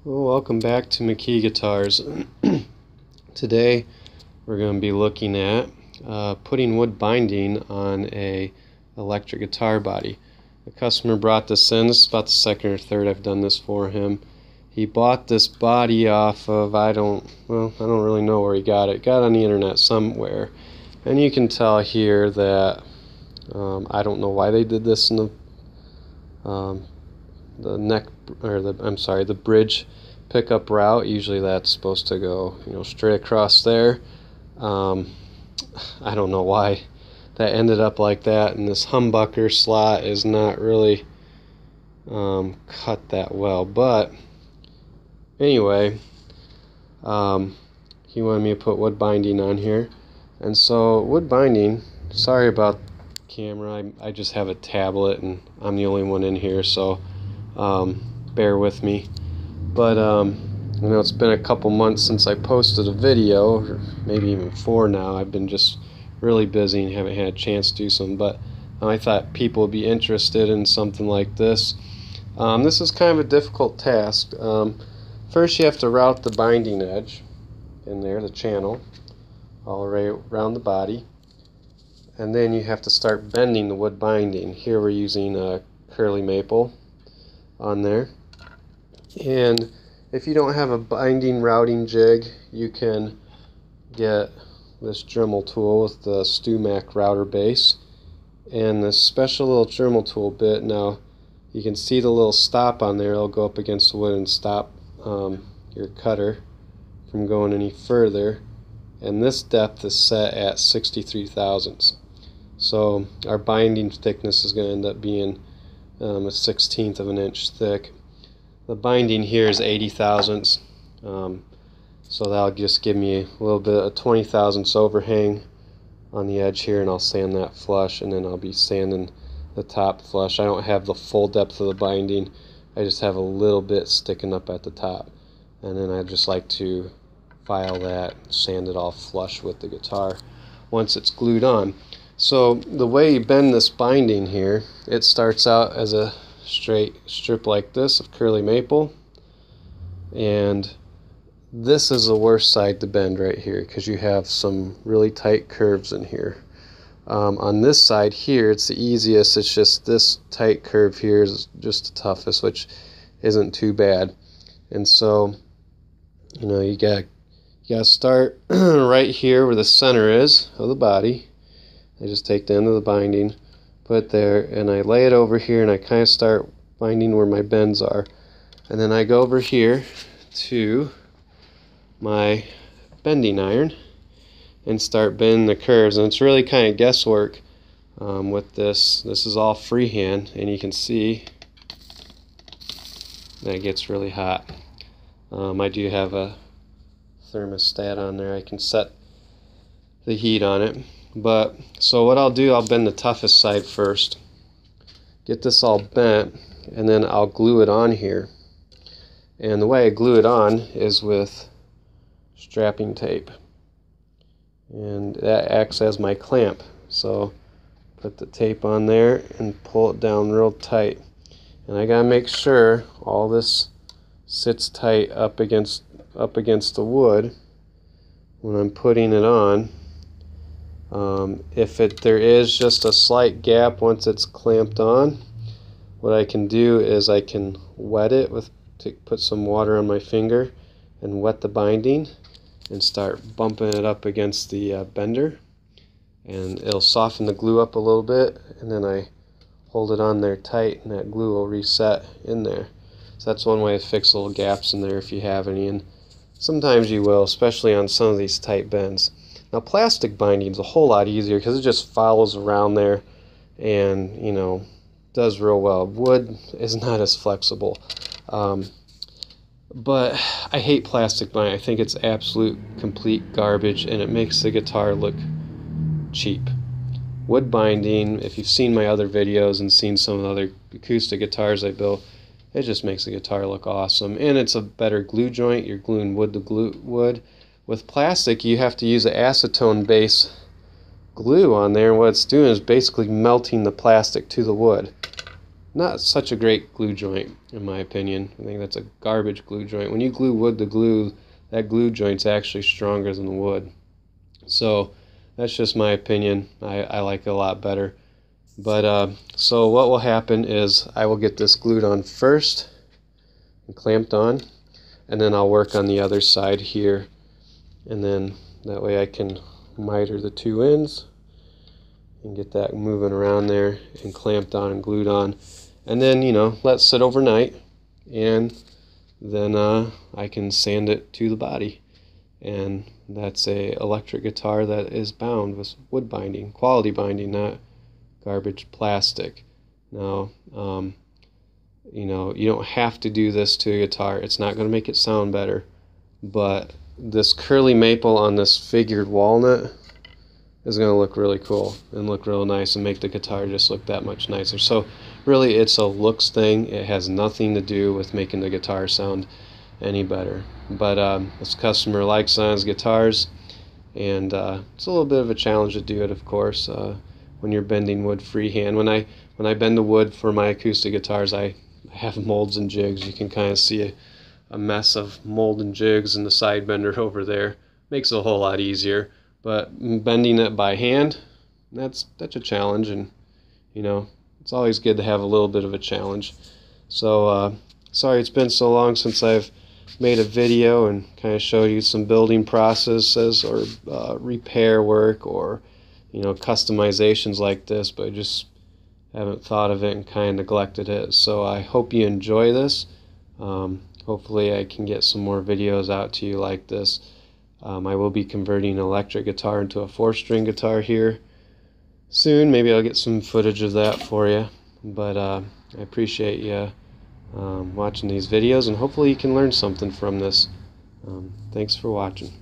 Well, welcome back to McKee Guitars. Today we're going to be looking at putting wood binding on a electric guitar body. The customer brought this in. This is about the second or third I've done this for him. He bought this body off of, I don't really know where he got it. Got it on the internet somewhere. And you can tell here that I don't know why they did this in the bridge pickup route. Usually that's supposed to go, straight across there. I don't know why that ended up like that, and this humbucker slot is not really cut that well. But anyway, he wanted me to put wood binding on here, and so wood binding. Sorry about camera. I just have a tablet and I'm the only one in here, so bear with me. But it's been a couple months since I posted a video, or maybe even 4 now. I've been just really busy and haven't had a chance to do some, but I thought people would be interested in something like this. This is kind of a difficult task. First you have to route the binding edge in there, the channel, all around the body. And then you have to start bending the wood binding. Here we're using curly maple on there. And if you don't have a binding routing jig, you can get this Dremel tool with the StewMac router base and this special little Dremel tool bit. Now you can see the little stop on there. It'll go up against the wood and stop your cutter from going any further. And this depth is set at 63 thousandths. So our binding thickness is going to end up being a 1/16 of an inch thick. The binding here is 80 thousandths, so that'll just give me a little bit of 20 thousandths overhang on the edge here, and I'll sand that flush, and then I'll be sanding the top flush. I don't have the full depth of the binding, I just have a little bit sticking up at the top, and then I just like to file that, sand it all flush with the guitar once it's glued on. So the way you bend this binding here, it starts out as a straight strip like this of curly maple, and this is the worst side to bend right here because you have some really tight curves in here. On this side here it's the easiest. It's just this tight curve here is just the toughest, which isn't too bad. And so you gotta start right here where the center is of the body. I just take the end of the binding, put it there, and I lay it over here, and I kind of start binding where my bends are. And then I go over here to my bending iron and start bending the curves. And it's really kind of guesswork with this. This is all freehand, and you can see that it gets really hot. I do have a thermostat on there. I can set the heat on it. But so what I'll do, I'll bend the toughest side first, get this all bent, and then I'll glue it on here. And the way I glue it on is with strapping tape, and that acts as my clamp. So put the tape on there and pull it down real tight, and I gotta make sure all this sits tight up against the wood when I'm putting it on. If there is just a slight gap once it's clamped on, what I can do is I can wet it put some water on my finger and wet the binding and start bumping it up against the bender, and it'll soften the glue up a little bit, and then I hold it on there tight and that glue will reset in there. So that's one way to fix little gaps in there if you have any, and sometimes you will, especially on some of these tight bends. Now plastic binding is a whole lot easier because it just follows around there and does real well. Wood is not as flexible, but I hate plastic binding. I think it's absolute complete garbage, and it makes the guitar look cheap. Wood binding, if you've seen my other videos and seen some of the other acoustic guitars I built, it just makes the guitar look awesome, and it's a better glue joint. You're gluing wood to wood. With plastic, you have to use an acetone base glue on there, and what it's doing is basically melting the plastic to the wood. not such a great glue joint, in my opinion. I think that's a garbage glue joint. When you glue wood to glue, that glue joint's actually stronger than the wood. So that's just my opinion. I like it a lot better. But so what will happen is I will get this glued on first and clamped on, and then I'll work on the other side here, and then that way I can miter the two ends and get that moving around there and clamped on and glued on, and then, you know, let it sit overnight, and then I can sand it to the body. And that's a electric guitar that is bound with wood binding, quality binding, not garbage plastic. Now, you know, you don't have to do this to a guitar. It's not going to make it sound better, but this curly maple on this figured walnut is going to look really cool and look real nice and make the guitar just look that much nicer. So really, it's a looks thing. It has nothing to do with making the guitar sound any better. But this customer likes Sons guitars, and it's a little bit of a challenge to do it, of course, when you're bending wood freehand. When I bend the wood for my acoustic guitars, I have molds and jigs. You can kind of see a mess of mold and jigs in the side bender over there. Makes it a whole lot easier. But bending it by hand, that's a challenge, and you know, it's always good to have a little bit of a challenge. So sorry it's been so long since I've made a video and kind of showed you some building processes or repair work or, you know, customizations like this, but I just haven't thought of it and kind of neglected it. So I hope you enjoy this. Hopefully I can get some more videos out to you like this. I will be converting an electric guitar into a 4-string guitar here soon. Maybe I'll get some footage of that for you. But I appreciate you watching these videos, and hopefully you can learn something from this. Thanks for watching.